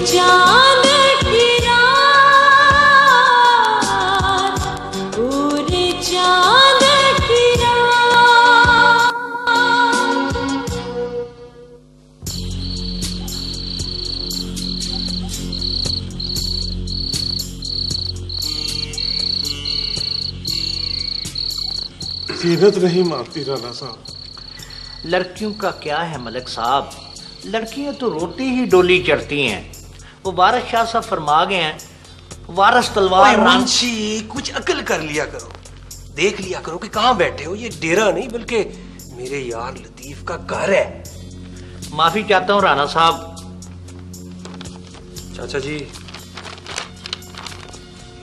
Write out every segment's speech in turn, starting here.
चांद की रात, पूरे चांद की रात। जीनत नहीं मानती राना साहब। लड़कियों का क्या है मलिक साहब, लड़कियां तो रोटी ही डोली चढ़ती हैं। वो वारिस शाह साहब फरमा गए हैं, वारिस तलवार। मुंशी कुछ अकल कर लिया करो, देख लिया करो कि कहाँ बैठे हो। ये डेरा नहीं बल्कि मेरे यार लतीफ का घर है। माफी चाहता हूँ राना साहब। चाचा जी,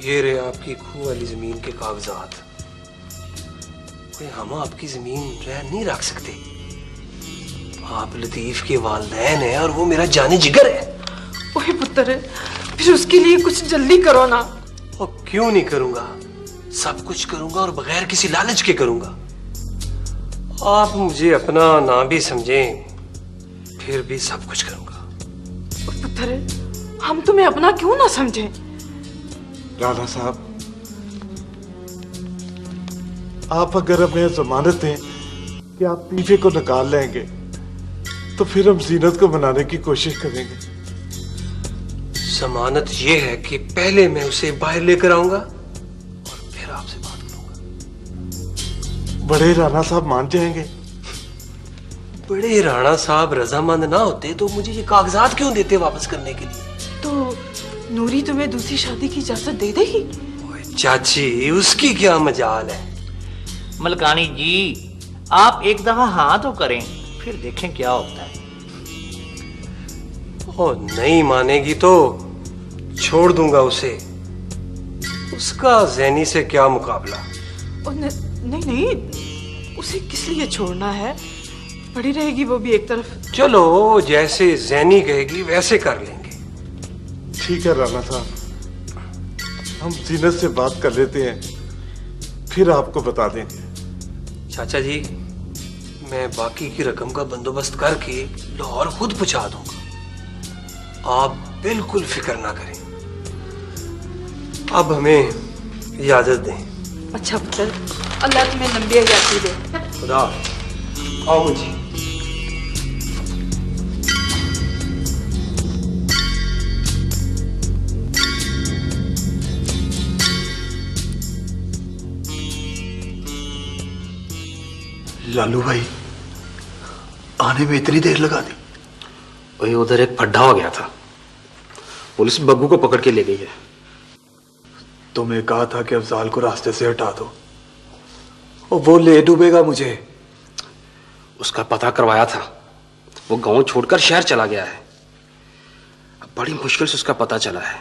ये रहे आपकी खूह वाली जमीन के कागजात। हम आपकी जमीन रह नहीं रख सकते। आप लतीफ के वालिदैन हैं और वो मेरा जाने जिगर है। ओए पुत्र, फिर उसके लिए कुछ जल्दी करो ना। और क्यों नहीं करूंगा, सब कुछ करूंगा और बगैर किसी लालच के करूंगा। आप मुझे अपना ना भी समझें, फिर भी सब कुछ करूंगा। पुत्र, हम तुम्हें अपना क्यों ना समझें? राना साहब, आप अगर हमें जमानत दें कि आप पीछे को निकाल लेंगे तो फिर हम जीनत को मनाने की कोशिश करेंगे। जमानत ये है कि पहले मैं उसे बाहर लेकर आऊंगा और फिर आपसे बात करूंगा। बड़े राणा साहब मान जाएंगे? बड़े राणा साहब रजामंद ना होते तो मुझे ये कागजात क्यों देते वापस करने के लिए? तो नूरी तुम्हें दूसरी शादी की इजाजत दे देगी? चाची, उसकी क्या मजाल है। मलकानी जी, आप एक दफा हाँ तो करें, फिर देखें क्या होता है। ओ, नहीं मानेगी तो छोड़ दूंगा उसे। उसका जैनी से क्या मुकाबला। नहीं नहीं, उसे किस लिए छोड़ना है? पड़ी रहेगी वो भी एक तरफ। चलो, जैसे जैनी कहेगी वैसे कर लेंगे। ठीक है राणा साहब, हम जीनत से बात कर लेते हैं, फिर आपको बता देंगे। चाचा जी, मैं बाकी की रकम का बंदोबस्त करके लाहौर खुद पहुंचा दूंगा। आप बिल्कुल फिक्र ना करें। अब हमें इजाजत दें। अच्छा पुत्र, अल्लाह तुम्हें लंबी हयाती दे। खुदा। आओ मुझे। लालू भाई, आने में इतनी देर लगा दी? वही उधर एक फड्डा हो गया था, पुलिस बग्गू को पकड़ के ले गई है। तुम्हें कहा था कि अफजाल को रास्ते से हटा दो, और वो ले डूबेगा मुझे। उसका पता करवाया था, वो गांव छोड़कर शहर चला गया है। अब बड़ी मुश्किल से उसका पता चला है।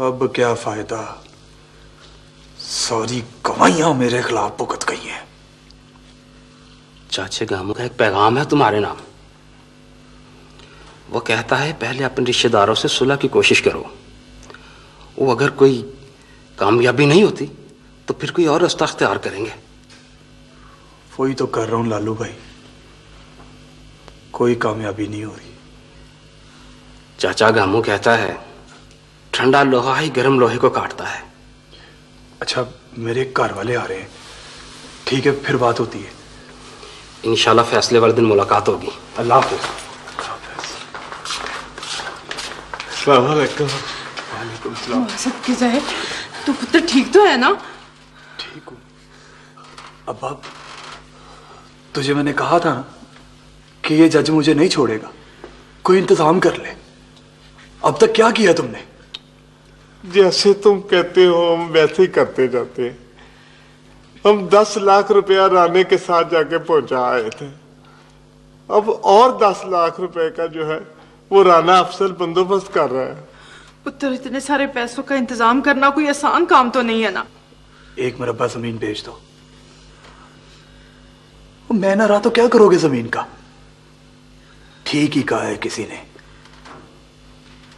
अब क्या फायदा, सारी गवाहियां मेरे खिलाफ भुगत गई हैं। चाचे गामू का एक पैगाम है तुम्हारे नाम। वो कहता है पहले अपने रिश्तेदारों से सुलह की कोशिश करो, वो अगर कोई कामयाबी नहीं होती तो फिर कोई और रास्ता अख्तियार करेंगे। वही तो कर रहा हूं लालू भाई, कोई कामयाबी नहीं हो रही। चाचा गामू कहता है ठंडा लोहा ही गर्म लोहे को काटता है। अच्छा, मेरे घर वाले आ रहे हैं, ठीक है फिर बात होती है। इंशाल्लाह फैसले वाले दिन मुलाकात होगी। अल्लाह हाफ़िज़। वालेकुम सलाम। सदके जाए, तू पुत्र ठीक तो है ना? ठीक हूँ। अब्बा, तुझे मैंने कहा था ना कि ये जज मुझे नहीं छोड़ेगा, कोई इंतजाम कर ले। अब तक क्या किया तुमने? जैसे तुम कहते हो हम वैसे ही करते जाते हैं। हम 10 लाख रुपया राणे के साथ जाके पहुंचा आए थे। अब और 10 लाख रुपए का जो है वो राणा अफसर बंदोबस्त कर रहा है। पुत्र, इतने सारे पैसों का इंतजाम करना कोई आसान काम तो नहीं है ना। एक मरबा जमीन बेच दो। मैं ना रहा तो क्या करोगे जमीन का? ठीक ही कहा है किसी ने,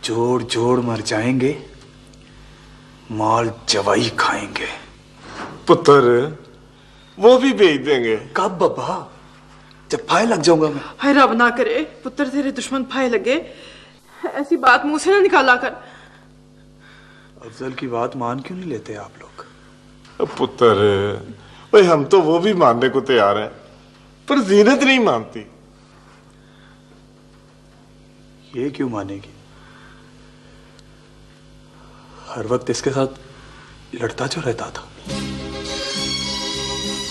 जोड़ जोड़ मर जाएंगे, माल जवाई खाएंगे। पुत्र, वो भी बेच देंगे। कब बाबा? जब फाय लग जाऊंगा मैं। हाय रब ना करे पुत्र, तेरे दुश्मन फाय लगे। ऐसी बात मुंह से ना निकाला कर। अफजल की बात मान क्यों नहीं लेते आप लोग? पुत्र, भाई हम तो वो भी मानने को तैयार हैं, पर जीनत नहीं मानती। ये क्यों मानेगी? हर वक्त इसके साथ लड़ता जो रहता था।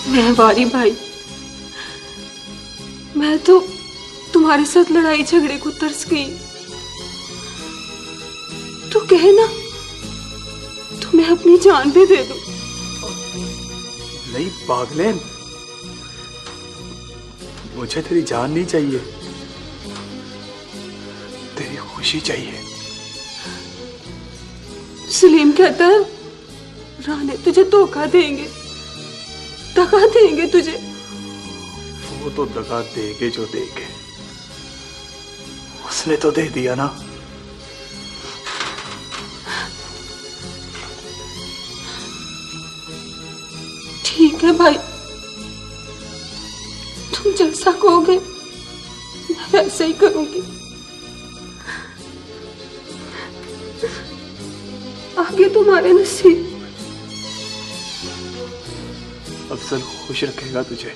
मैं वारी भाई, मैं तो तुम्हारे साथ लड़ाई झगड़े को तरस गई। तू कहे ना तो मैं अपनी जान भी दे दूं। नहीं पागलेन, मुझे तेरी जान नहीं चाहिए, तेरी खुशी चाहिए। सलीम कहता है राने तुझे धोखा देंगे, दगा देंगे तुझे। वो तो दगा देगे जो देगे, उसने तो दे दिया ना। ठीक है भाई, तुम जैसा कहोगे मैं वैसे ही करूंगी। आगे तुम्हारे नसीब। अफजल खुश रखेगा तुझे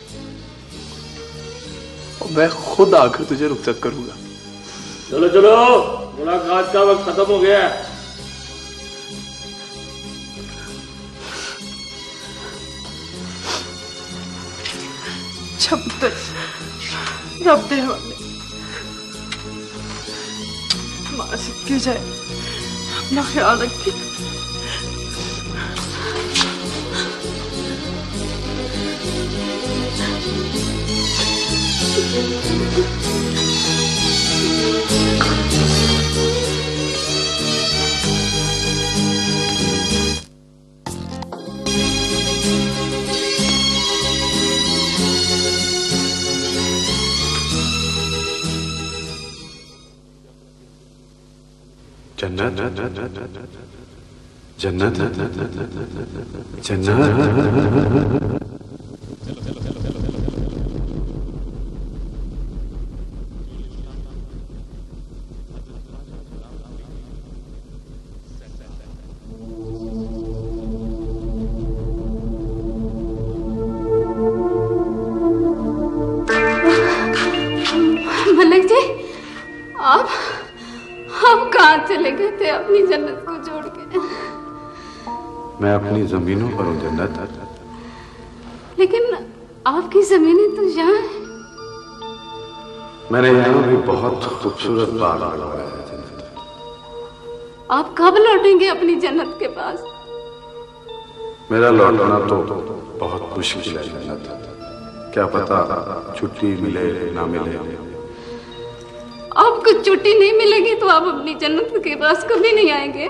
और मैं खुद आकर तुझे रुखसत करूंगा। चलो चलो, मुलाकात का वक्त खत्म हो गया है। जब तक रब दे हवाले मां सिक्के जाए, अपना ख्याल रखिए। जन्नत जन्नत जन्नत। मलिक जी, आप कहाँ चले गए थे अपनी जन्नत को छोड़ के? मैं अपनी जमीनों पर हूँ जन्नत। लेकिन आपकी जमीनें तो यहाँ हैं। मैंने यहाँ भी बहुत खूबसूरत बाग लगवाया है जन्नत। आप कब लौटेंगे अपनी जन्नत के पास? मेरा लौटना तो बहुत मुश्किल है जन्नत। क्या पता छुट्टी मिले ना मिले। आपको छुट्टी नहीं मिलेगी तो आप अपनी जन्नत के पास कभी नहीं आएंगे।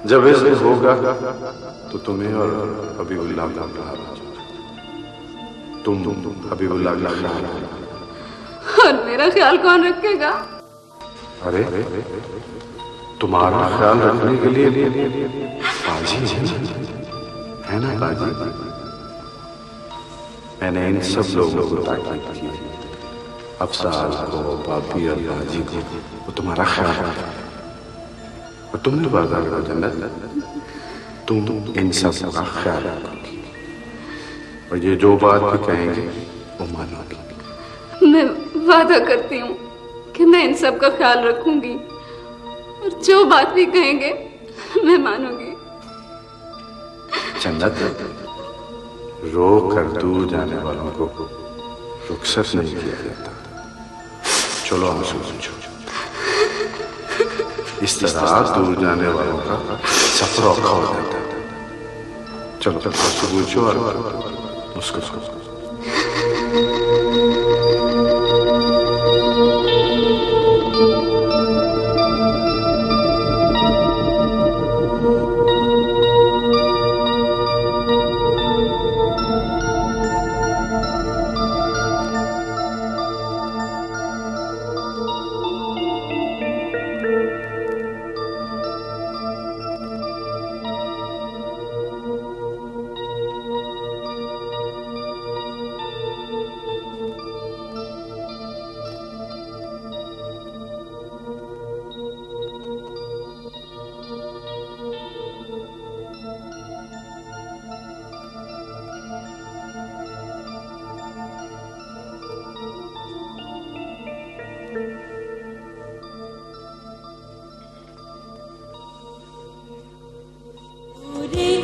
जब ऐसे होगा तो तुम्हें और हबीबुल्लाह का तुम हबीबुल्लाह का और मेरा ख्याल कौन रखेगा? अरे तुम्हारा ख्याल रखने के लिए बाजी है ना बाजी। मैंने इन सब लोगों को ताकीद की, अफसार को, बापी और बाजी को, वो तुम्हारा ख्याल रखा और तुमने वादा करा जन्नत तुम इन सब का ख्याल रखोगी और ये जो बात भी कहेंगे वो मानोगी। मैं वादा करती हूँ कि मैं इन सब का ख्याल रखूंगी और जो बात भी कहेंगे मैं मानूंगी। जन्नत, रो कर दूर जाने वालों को रुखसत नहीं किया जाता। चलो आंसू पूछो, इस तरह दूर जाने वालों का सफर औखा हो जाता है। चलो आंसू पूछो और मुस्कुराओ।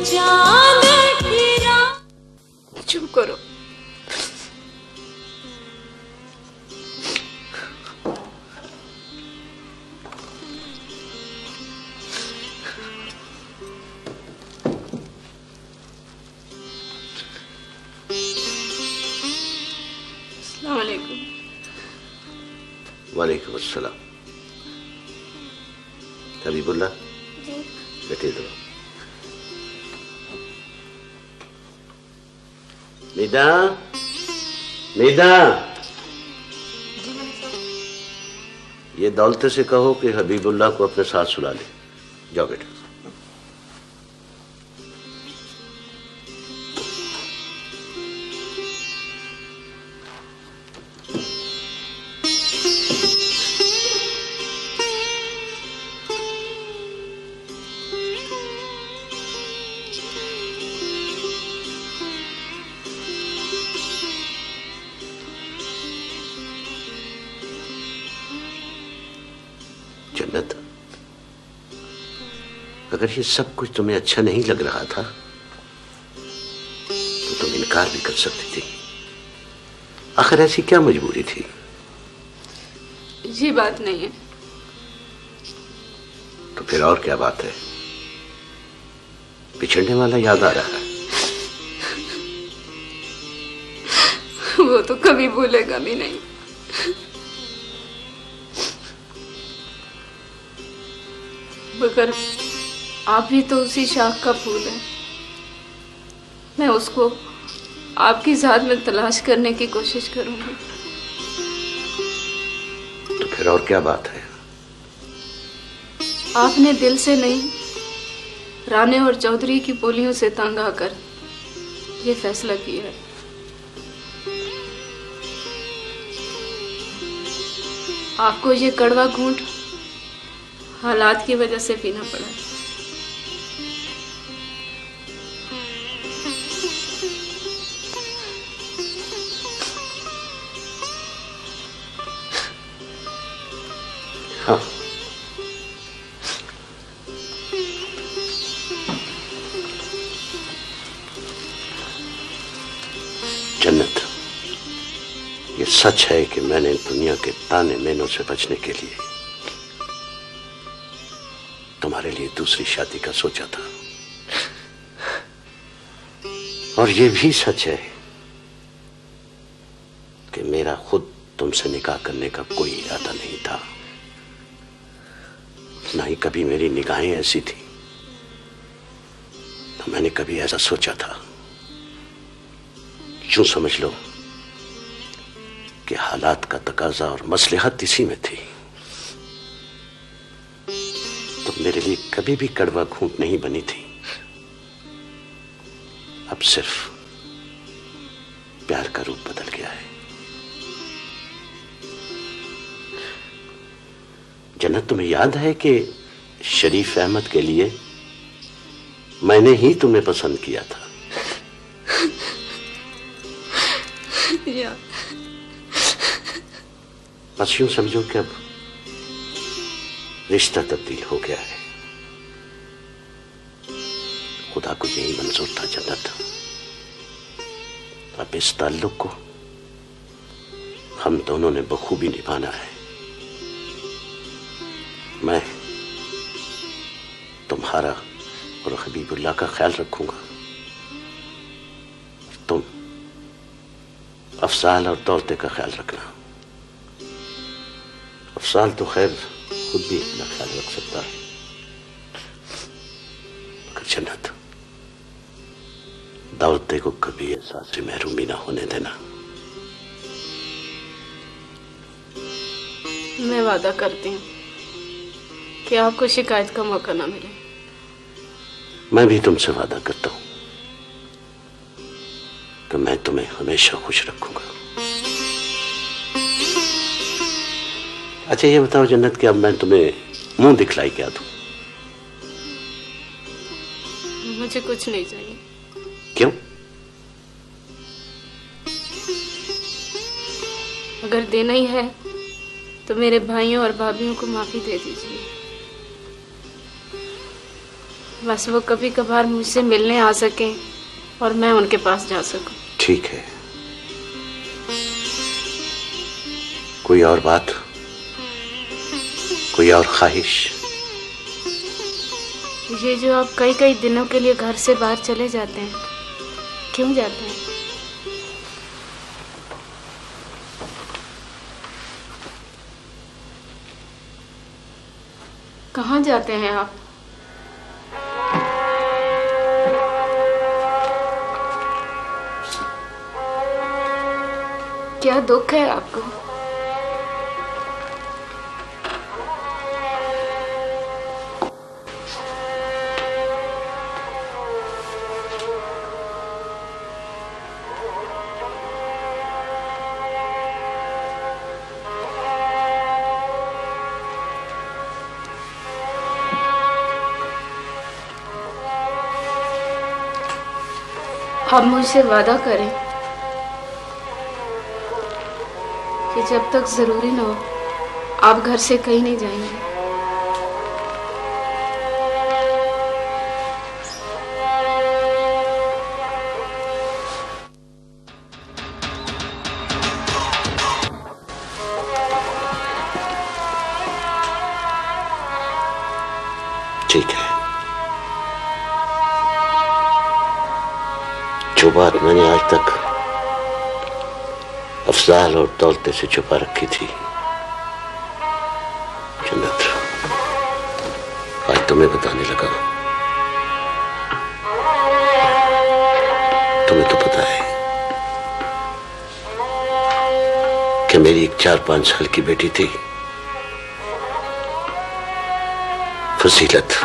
चांद की रात। चुप करो। अस्सलाम वालेकुम। वालेकुम अस्सलाम। हबीबुल्लाह बैठे दो। निदा, निदा, ये दौलते से कहो कि हबीबुल्लाह को अपने साथ सुला ले। जाओ बेटा। जन्नत, अगर ये सब कुछ तुम्हें अच्छा नहीं लग रहा था तो तुम इनकार भी कर सकती थी। आखिर ऐसी क्या मजबूरी थी? ये बात नहीं है। तो फिर और क्या बात है? बिछड़ने वाला याद आ रहा है। वो तो कभी भूलेगा भी नहीं। मगर आप भी तो उसी शाख का फूल है। मैं उसको आपकी ज़ात में तलाश करने की कोशिश करूंगी। तो फिर और क्या बात है? आपने दिल से नहीं, राणे और चौधरी की बोलियों से तंग आकर ये फैसला किया है। आपको ये कड़वा घूंट हालात की वजह से पीना पड़ा। हाँ, जन्नत, ये सच है कि मैंने दुनिया के ताने मेनों से बचने के लिए तुम्हारे लिए दूसरी शादी का सोचा था। और ये भी सच है कि मेरा खुद तुमसे निकाह करने का कोई इरादा नहीं था। ना ही कभी मेरी निगाहें ऐसी थी, तो मैंने कभी ऐसा सोचा था। यूं समझ लो कि हालात का तकाजा और मसलहत इसी में थी। तुम मेरे लिए कभी भी कड़वा घूंट नहीं बनी थी। अब सिर्फ प्यार का रूप बदल गया है। जन्नत, तुम्हें याद है कि शरीफ अहमद के लिए मैंने ही तुम्हें पसंद किया था। बस यूं समझो कि अब रिश्ता तब्दील हो गया है। खुदा को यही मंजूर था जन्नत। अब इस ताल्लुक को हम दोनों ने बखूबी निभाना है। मैं तुम्हारा और हबीबुल्लाह का ख्याल रखूंगा। तुम अफजाल और दौलते का ख्याल रखना। अफजाल तो खैर खुद भी अपना ख्याल रख सकता है, मगर जन्नत, दौलते को कभी एहसास से महरूमी ना होने देना। मैं वादा करती हूँ कि आपको शिकायत का मौका ना मिले। मैं भी तुमसे वादा करता हूं कि मैं तुम्हें हमेशा खुश रखूंगा। अच्छा ये बताओ जन्नत, कि अब मैं तुम्हें मुंह दिखलाई क्या दूं? मुझे कुछ नहीं चाहिए। क्यों? अगर देना ही है तो मेरे भाइयों और भाभियों को माफी दे दीजिए। बस वो कभी कभार मुझसे मिलने आ सके और मैं उनके पास जा सकूं। ठीक है, कोई और बात, कोई और ख्वाहिश? ये जो आप कई कई दिनों के लिए घर से बाहर चले जाते हैं, क्यों जाते हैं? कहाँ जाते हैं आप? क्या दुख है आपको? आप मुझसे वादा करें कि जब तक जरूरी ना हो आप घर से कहीं नहीं जाएंगे। ठीक है, जो बात मैंने आज तक अफजाल और दौलते से छुपा रखी थी, जन्नत, आज तुम्हें बताने लगा। तुम्हें तो पता है कि मेरी एक 4-5 साल की बेटी थी, फसीलत।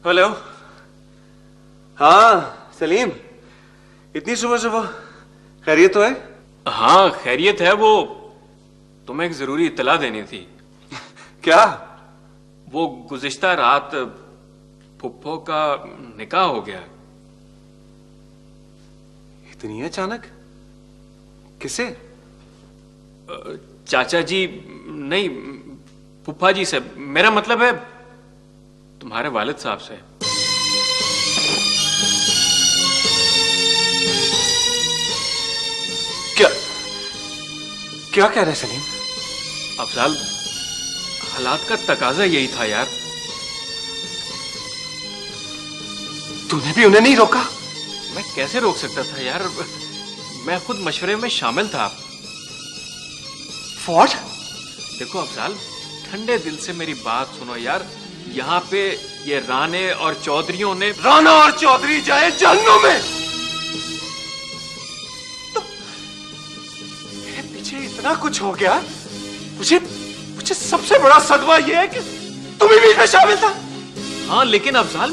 हेलो, हाँ सलीम, इतनी सुबह सुबह खैरियत तो है? हाँ खैरियत है। वो तुम्हें एक जरूरी इत्तला देनी थी। क्या? वो गुज़िश्ता रात फुप्पो का निकाह हो गया। इतनी अचानक? किसे? चाचा जी नहीं, फुप्पा जी से। मेरा मतलब है तुम्हारे वालिद साहब से। क्या कह रहे सलीम? अफजाल, हालात का तकाजा यही था यार। तूने भी उन्हें नहीं रोका? मैं कैसे रोक सकता था यार, मैं खुद मशवरे में शामिल था। What? देखो अफजाल, ठंडे दिल से मेरी बात सुनो यार। यहाँ पे ये राणे और चौधरियों ने... राणा और चौधरी जाए जहन्नुम में। तो मेरे पीछे इतना कुछ हो गया, मुझे सबसे बड़ा सदमा ये है कि तुम भी इसमें शामिल था। हाँ लेकिन अफजाल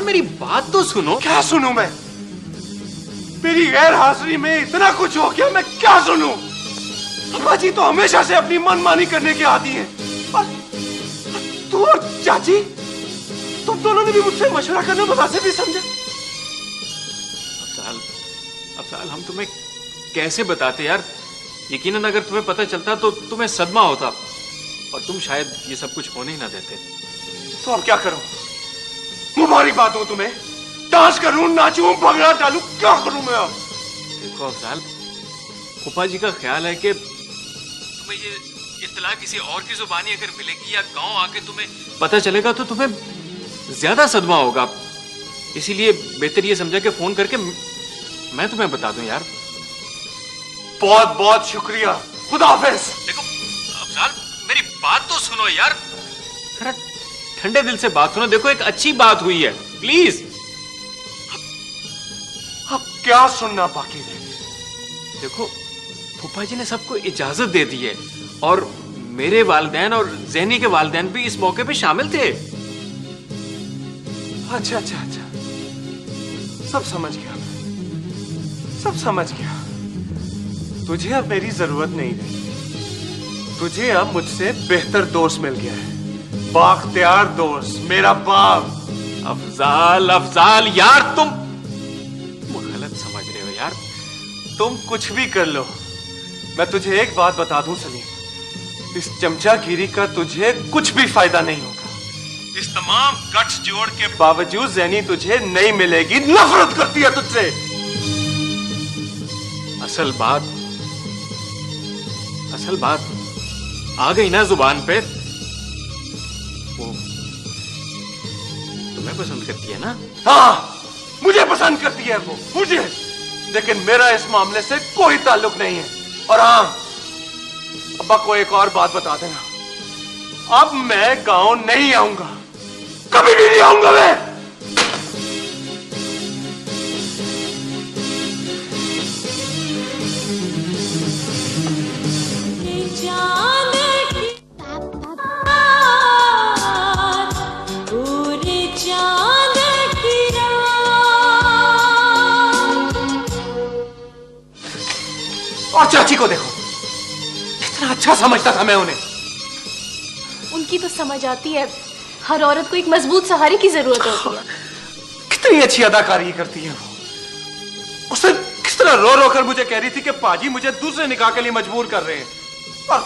मेरी बात तो सुनो। क्या सुनूं मैं? मेरी गैर हाजिरी में इतना कुछ हो गया, मैं क्या सुनूं? अम्मा जी तो हमेशा से अपनी मनमानी करने के आदी हैं। और तू और चाची, तुम दोनों ने भी मुझसे मशवरा करना मुनासिब नहीं समझा। अफजाल हम तुम्हें कैसे बताते यार? यकीनन अगर तुम्हें पता चलता तो तुम्हें सदमा होता और तुम शायद ये सब कुछ होने ही ना देते। तो अब क्या करूं? मुबारकबाद दूं तुम्हें? डांस करूं, नाचूं, भंगड़ा डालूं, क्या करूं मैं अब? देखो अफजाल, फूफा जी का ख्याल है कि तुम्हें ये इत्तला किसी और की जुबानी अगर मिलेगी या गांव आके तुम्हें पता चलेगा तो तुम्हें ज्यादा सदमा होगा। इसीलिए बेहतर ये समझा कि फोन करके मैं तुम्हें बता दूं यार। बहुत बहुत शुक्रिया, खुदा हाफिज। देखो अफजाल, मेरी बात तो सुनो यार, जरा ठंडे दिल से बात सुनो। देखो एक अच्छी बात हुई है, प्लीज। अब क्या सुनना बाकी है? देखो फूफा जी ने सबको इजाजत दे दी है और मेरे वालिदैन और ज़ैनी के वालिदैन भी इस मौके पे शामिल थे। अच्छा अच्छा अच्छा, सब समझ गया, सब समझ गया। तुझे अब मेरी जरूरत नहीं रही। तुझे अब मुझसे बेहतर दोस्त मिल गया है, बाख्तियार दोस्त, मेरा बाप। अफजाल, अफजाल यार तुम गलत समझ रहे हो यार। तुम कुछ भी कर लो, मैं तुझे एक बात बता दूं सलीम, इस चमचागिरी का तुझे कुछ भी फायदा नहीं होगा। इस तमाम गट्स जोड़ के बावजूद ज़ैनी तुझे नहीं मिलेगी, नफरत करती है तुझसे। असल बात आ गई ना जुबान पे। वो तुम्हें पसंद करती है ना? हाँ, मुझे पसंद करती है वो, मुझे। लेकिन मेरा इस मामले से कोई ताल्लुक नहीं है। और हाँ, अब्बा को एक और बात बता देना, अब मैं गांव नहीं आऊंगा, कभी भी नहीं आऊंगा मैं। और चाची को देखो, कितना अच्छा समझता था मैं उन्हें। उनकी तो समझ आती है, हर औरत को एक मजबूत सहारे की जरूरत होती है। कितनी अच्छी अदाकारी करती है वो। उसे किस तरह रो रो कर मुझे कह रही थी कि पाजी मुझे दूसरे निकाह के लिए मजबूर कर रहे हैं। और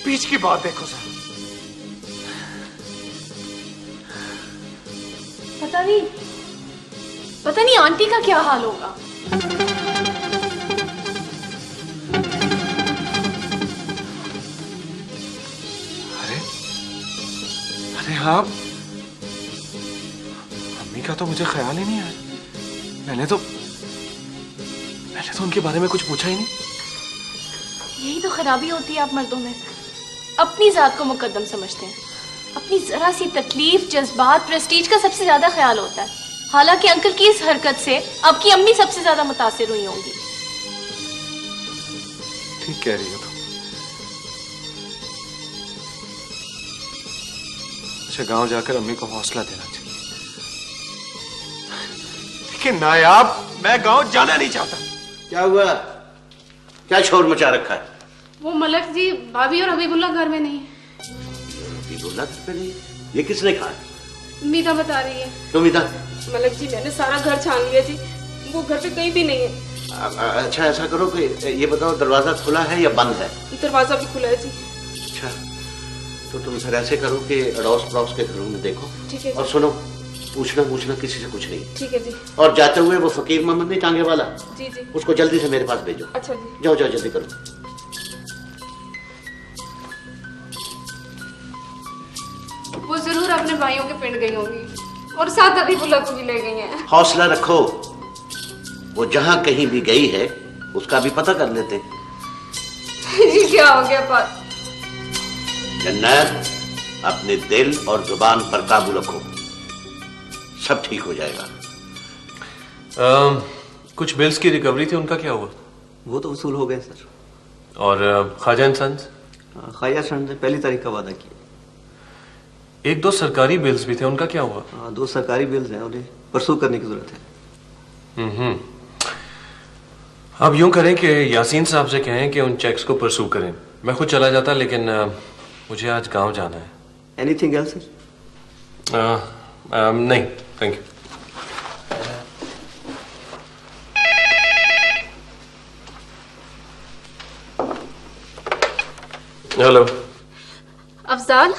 बीच की बात देखो सर। पता नहीं आंटी का क्या हाल होगा। अरे हाँ, अम्मी का तो मुझे ख्याल ही नहीं आया। मैंने तो उनके बारे में कुछ पूछा ही नहीं। यही तो खराबी होती है आप मर्दों में, अपनी जात को मुकद्दम समझते हैं। अपनी जरा सी तकलीफ, जज्बात, प्रेस्टीज का सबसे ज्यादा ख्याल होता है। हालांकि अंकल की इस हरकत से आपकी अम्मी सबसे ज्यादा मुतासिर हुई होंगी। ठीक कह रही हो तुम। अच्छा, गांव जाकर अम्मी को हौसला देना चाहिए। लेकिन नायाब, मैं गांव जाना नहीं चाहता। क्या हुआ? क्या शोर मचा रखा है? वो मलक जी, भाभी और हबीबुल्ला घर में नहीं है। हबीबुल्ला घर पे नहीं? ये किसने कहा? मीता बता रही है। क्यों मीता? मलक जी, मैंने सारा घर छान लिया जी, वो घर पे कहीं भी नहीं है। अच्छा, ऐसा करो कि ये बताओ, दरवाजा खुला है या बंद है? दरवाजा भी खुला है जी। अच्छा, तो तुम फिर ऐसे करो कि अड़ोस पड़ोस के घरों में देखो। ठीक है। और सुनो, पूछना किसी से कुछ नहीं। ठीक है जी। और जाते हुए वो फकीर मोहम्मद नहीं टांगे वाला, जी जी, उसको जल्दी से मेरे पास भेजो। अच्छा जी। जाओ जाओ, जल्दी करो। वो जरूर अपने भाइयों के पिंड गई होंगी और साथ हबीबुल्ला को भी ले गई हैं। हौसला रखो, वो जहां कहीं भी गई है उसका भी पता कर लेते। ये क्या हो गया बात? जन्नत, अपने दिल और जुबान पर काबू रखो, सब ठीक हो जाएगा। कुछ बिल्स की रिकवरी थी, उनका क्या हुआ? वो तो वसूल हो गए सर। और Khwaja and Sons? Khwaja Sons ने पहली तारीख का वादा किया। एक दो सरकारी बिल्स भी थे, उनका क्या हुआ? दो सरकारी बिल्स हैं, उन्हें परसू करने की जरूरत है। अब यूं करें कि यासीन साहब से कहें कि उन चेक्स को परसू करें। मैं खुद चला जाता, लेकिन मुझे आज गांव जाना है। Anything else sir? नहीं, थैंक यू। हेलो अफजाल,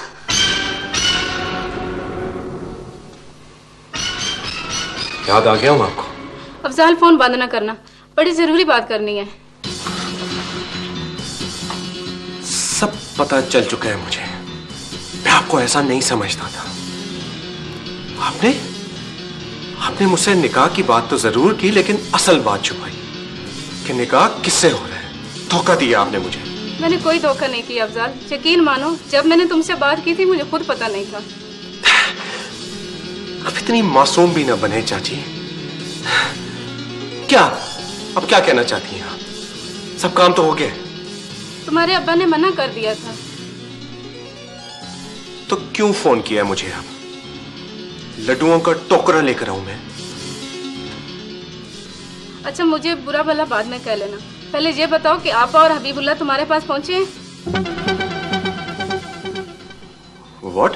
याद आ गया हूं आपको? अफजाल, फोन बंद ना करना, बड़ी जरूरी बात करनी है। सब पता चल चुका है मुझे। मैं आपको ऐसा नहीं समझता था। आपने मुझसे निकाह की बात तो जरूर की, लेकिन असल बात छुपाई कि निकाह किससे हो रहा है। धोखा दिया आपने मुझे। मैंने कोई धोखा नहीं किया अफजाल, यकीन मानो, जब मैंने तुमसे बात की थी मुझे खुद पता नहीं था। अब इतनी मासूम भी ना बने चाची। क्या अब क्या कहना चाहती हैं आप? सब काम तो हो गया। तुम्हारे अब्बा ने मना कर दिया था, तो क्यों फोन किया है मुझे? अब लड्डुओं का टोकरा लेकर आऊं मैं? अच्छा, मुझे बुरा भला बाद में कह लेना, पहले ये बताओ कि आपा और हबीबुल्ला तुम्हारे पास पहुंचे हैं? व्हाट?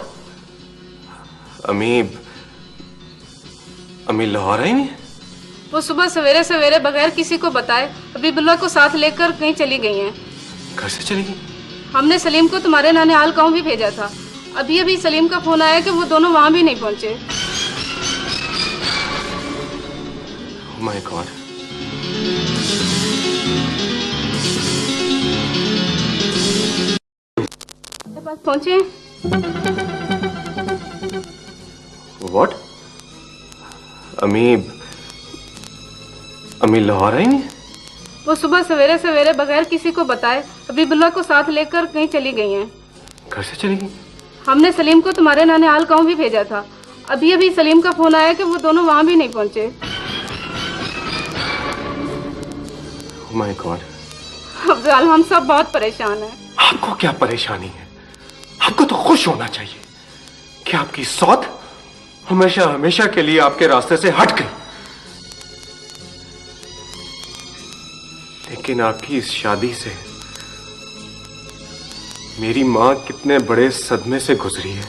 अमी लाहौर आई नहीं? वो सुबह सवेरे सवेरे बगैर किसी को बताए हबीबुल्ला को साथ लेकर कहीं चली गई हैं। घर से चली गई? हमने सलीम को तुम्हारे नानिहाल गांव भी भेजा था। अभी अभी सलीम का फोन आया कि वो दोनों वहां भी नहीं पहुंचे। Oh my God. पास पहुंचे हैं? What? अमी लाहौर आई नहीं? वो सुबह सवेरे सवेरे बगैर किसी को बताए हबीबुल्ला को साथ लेकर कहीं चली गई हैं। घर से चली गई? हमने सलीम को तुम्हारे नानिहाल गांव भी भेजा था। अभी अभी सलीम का फोन आया कि वो दोनों वहां भी नहीं पहुंचे। Oh my God. अफजाल, हम सब बहुत परेशान हैं। आपको क्या परेशानी है? आपको तो खुश होना चाहिए कि आपकी सौत हमेशा हमेशा के लिए आपके रास्ते से हट गई। लेकिन आपकी इस शादी से मेरी मां कितने बड़े सदमे से गुजरी है,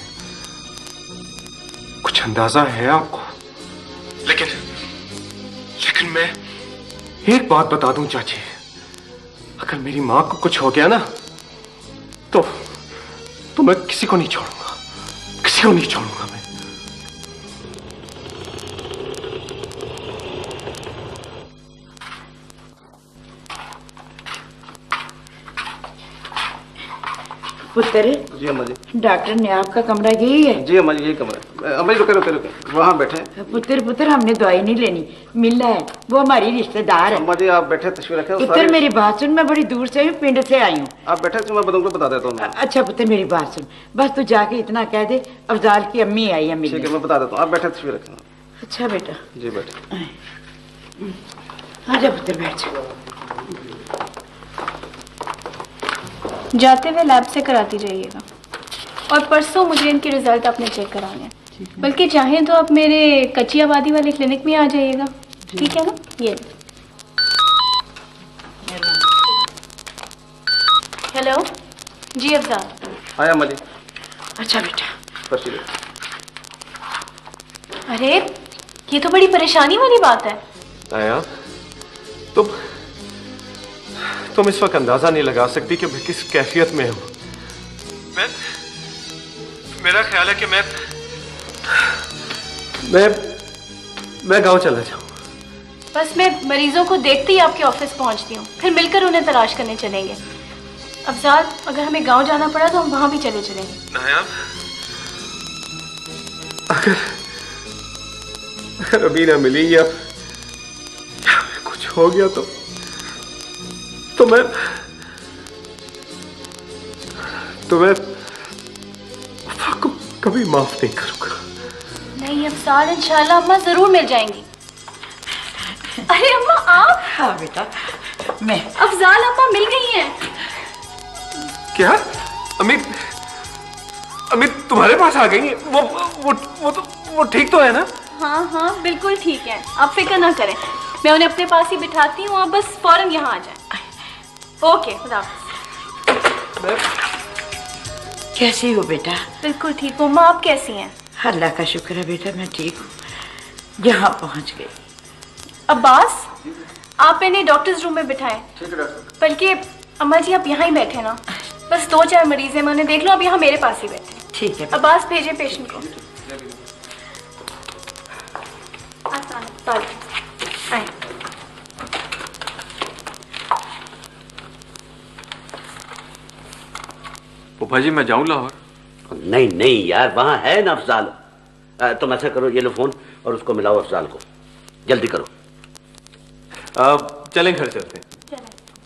कुछ अंदाजा है आपको? लेकिन मैं एक बात बता दूं चाची, अगर मेरी मां को कुछ हो गया ना तो मैं किसी को नहीं छोड़ूंगा, किसी को नहीं छोड़ूंगा मैं। पुत्र जी अम्मा जी। डॉक्टर ने आपका कमरा यही है? जी अम्मा जी, यही कमरा। अम्मा जी रुके वहाँ बैठे। पुत्र हमने दवाई नहीं लेनी, मिला है, वो हमारी रिश्तेदार है। अम्मा जी आप बैठे, तस्वीर रखे। पुत्र मेरी बात सुन, मैं बड़ी दूर से हूँ, पिंड से आई हूँ। आप बैठे तो मैं बदूंगा, बता देता हूँ। अच्छा पुत्र मेरी बात सुन, बस तू जाके इतना कह दे अफजाल की अम्मी आई है मिलने। ठीक है मैं बता देता हूँ, आप बैठे, तस्वीर रखें। अच्छा बेटा जी बैठे। आजा पुत्र बैठ जा। जाते हुए लैब से कराती जाइएगा और परसों मुझे इनके रिजल्ट अपने चेक कराने हैं। बल्कि चाहें तो आप मेरे कच्ची आबादी वाले क्लिनिक में आ जाइएगा, ठीक है ना? ये हेलो जी अफजाल। आया अम्मा जी। अच्छा बेटा। पर्ची ले। अरे ये तो बड़ी परेशानी वाली बात है। आया तुम इस वक्त अंदाजा नहीं लगा सकती कि मैं किस कैफियत में हूं। मेरा ख्याल है कि मैं गांव चला जाऊं। बस मैं मरीजों को देखते ही आपके ऑफिस पहुंचती हूँ, फिर मिलकर उन्हें तलाश करने चलेंगे। अफजाल, अगर हमें गांव जाना पड़ा तो हम वहां भी चले चलेंगे। नायाब, अगर अभी ना मिली या कुछ हो गया तो मैं आपको कभी माफ नहीं करूंगा। नहीं अफजाल, इंशाल्लाह अम्मा जरूर मिल जाएंगी। अरे अम्मा आप? हाँ बेटा मैं। अफजाल अम्मा मिल गई हैं। क्या? अम्मी तुम्हारे पास आ गई? वो ठीक तो है ना? हाँ हाँ बिल्कुल ठीक है, आप फिक्र ना करें, मैं उन्हें अपने पास ही बिठाती हूँ, आप बस फौरन यहाँ आ जाएं। ओके खुदा हाफ़िज़। कैसी हो बेटा? बिल्कुल ठीक हूँ। माँ आप कैसी हैं? अल्लाह का शुक्र है बेटा, मैं ठीक हूँ, यहाँ पहुँच गई। अब्बास, आप इन्हें डॉक्टर्स रूम में बिठाएं। बल्कि अम्मा जी आप यहाँ ही बैठे ना, बस 2-4 मरीज हैं, मैं उन्हें देख लूँ, आप यहाँ मेरे पास ही बैठे। ठीक है। अब्बास भेजे पेशेंट को। आए। फूफा जी मैं जाऊं लाहौर? नहीं यार, वहां है ना अफजाल। तुम ऐसा करो, ये लो फोन और उसको मिलाओ अफजाल को, जल्दी करो। चलें घर चलते हैं।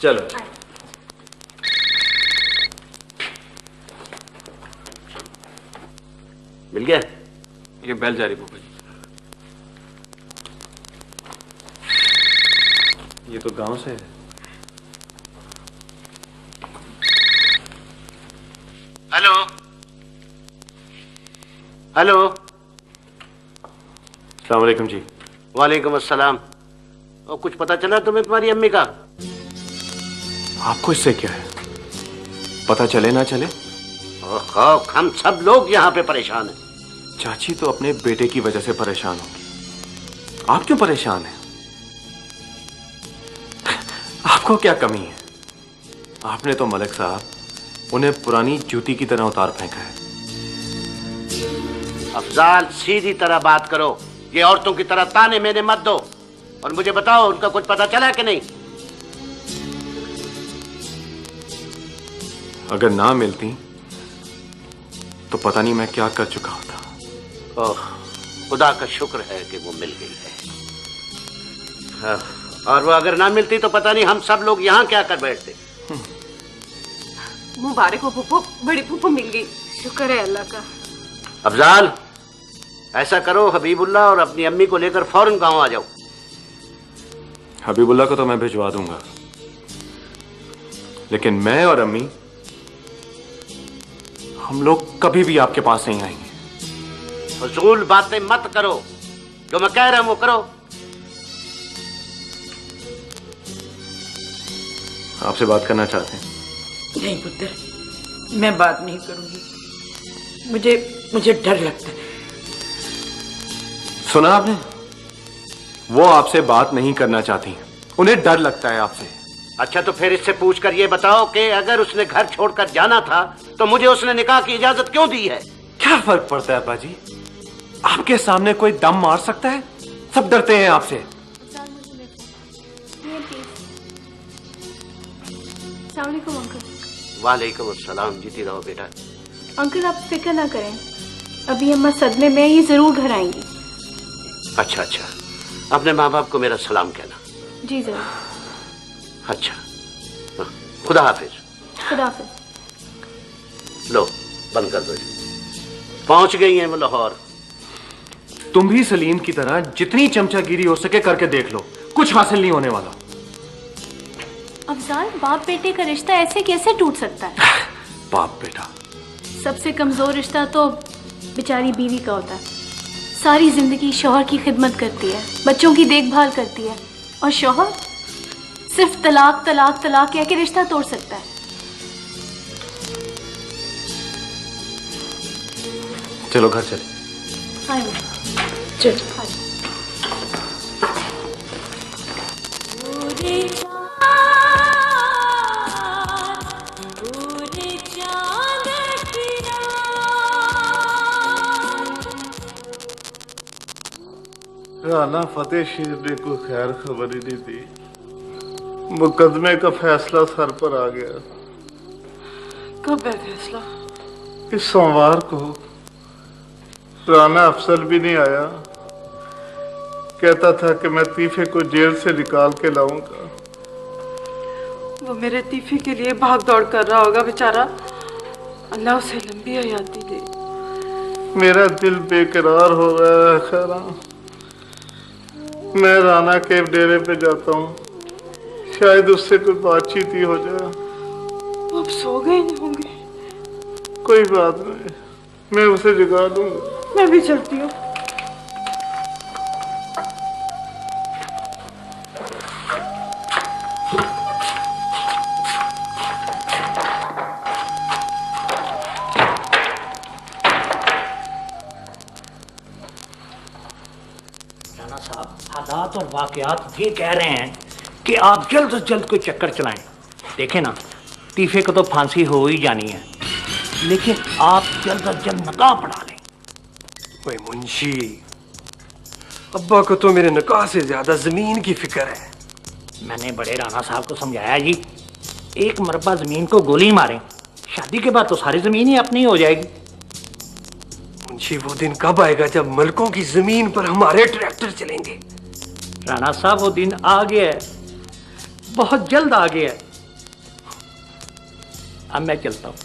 चलो। मिल गया? ये बेल जा रही फूफा जी। ये तो गांव से है। Hello hello. अस्सलाम वालेकुम जी। वालेकुम अस्सलाम। और कुछ पता चला तुम्हें तुम्हारी अम्मी का? आपको इससे क्या है, पता चले ना चले। हम सब लोग यहाँ पे परेशान हैं। चाची तो अपने बेटे की वजह से परेशान होगी, आप क्यों परेशान हैं? आपको क्या कमी है? आपने तो मलिक साहब उन्हें पुरानी जूती की तरह उतार फेंका है। अफजाल, सीधी तरह बात करो, ये औरतों की तरह ताने मेने मत दो, और मुझे बताओ उनका कुछ पता चला कि नहीं? अगर ना मिलती तो पता नहीं मैं क्या कर चुका होता। ओह, खुदा का शुक्र है कि वो मिल गई है। और वो अगर ना मिलती तो पता नहीं हम सब लोग यहाँ क्या कर बैठते। मुबारक हो फूफो, बड़ी फूफो मिल गई, शुक्र है अल्लाह का। अफजाल, ऐसा करो, हबीबुल्लाह और अपनी अम्मी को लेकर फौरन गांव आ जाओ। हबीबुल्लाह को तो मैं भिजवा दूंगा, लेकिन मैं और अम्मी हम लोग कभी भी आपके पास नहीं आएंगे। फजूल बातें मत करो, जो मैं कह रहा हूं वो करो। आपसे बात करना चाहते हैं? नहीं पुत्र, मैं बात नहीं करूंगी, मुझे डर लगता है। सुना आपने? वो आपसे बात नहीं करना चाहती, उन्हें डर लगता है आपसे। अच्छा, तो फिर इससे पूछकर ये बताओ कि अगर उसने घर छोड़कर जाना था तो मुझे उसने निकाह की इजाजत क्यों दी है? क्या फर्क पड़ता है बाजी? आपके सामने कोई दम मार सकता है? सब डरते हैं आपसे। अस्सलामुअलैकुम अंकल। वालेकुम अस्सलाम। जीती रहो बेटा। अंकल आप फिक्र ना करें, अभी अम्मा सदमे में, ये जरूर घर आएंगी। अच्छा अच्छा, अपने माँ बाप को मेरा सलाम कहना। जी जरूर। अच्छा, खुदा हाफिज। खुदा हाफिज। लो, बंद कर दो। पहुंच गई हैं वो लाहौर। तुम भी सलीम की तरह जितनी चमचागिरी हो सके करके देख लो, कुछ हासिल नहीं होने वाला। अफजाल, बाप बेटे का रिश्ता ऐसे कैसे टूट सकता है? बाप बेटा, सबसे कमजोर रिश्ता तो बेचारी बीवी का होता है। सारी जिंदगी शौहर की खिदमत करती है, बच्चों की देखभाल करती है, और शौहर सिर्फ तलाक तलाक तलाक कह के रिश्ता तोड़ सकता है। चलो घर चले। हाँ चल। राना फतेह शेर ने कोई खैर खबर ही नहीं दी। मुकदमे का फैसला सर पर आ गया। कब है फैसला? इस सोमवार को। राना अफसल भी नहीं आया, कहता था कि मैं तीफे को जेल से निकाल के लाऊंगा। वो मेरे तीफे के लिए भाग दौड़ कर रहा होगा बेचारा, अल्लाह उसे लंबी हयाती दे। मेरा दिल बेकरार हो रहा है खैरा। मैं राना के डेरे पे जाता हूँ, शायद उससे कोई बातचीत ही हो जाए। वो अब सो गए नहीं होंगे। कोई बात नहीं, मैं उसे जगा दूंगा। मैं भी चलती हूँ। राना साहब, हालात और वाकयात ये कह रहे हैं कि आप जल्द से जल्द कोई चक्कर चलाएं। देखें ना, तीफे को तो फांसी हो ही जानी है, लेकिन आप जल्द से जल्द निकाह पढ़ा लें। ओए मुंशी, अब्बा को तो मेरे निकाह से ज्यादा जमीन की फिक्र है। मैंने बड़े राना साहब को समझाया जी, एक मरबा जमीन को गोली मारें, शादी के बाद तो सारी जमीन ही अपनी हो जाएगी। मुंशी, वो दिन कब आएगा जब मलकों की जमीन पर हमारे ट्रैक्टर चलेंगे? राना साहब, वो दिन आ गया है, बहुत जल्द आ गया है। अब मैं चलता हूँ।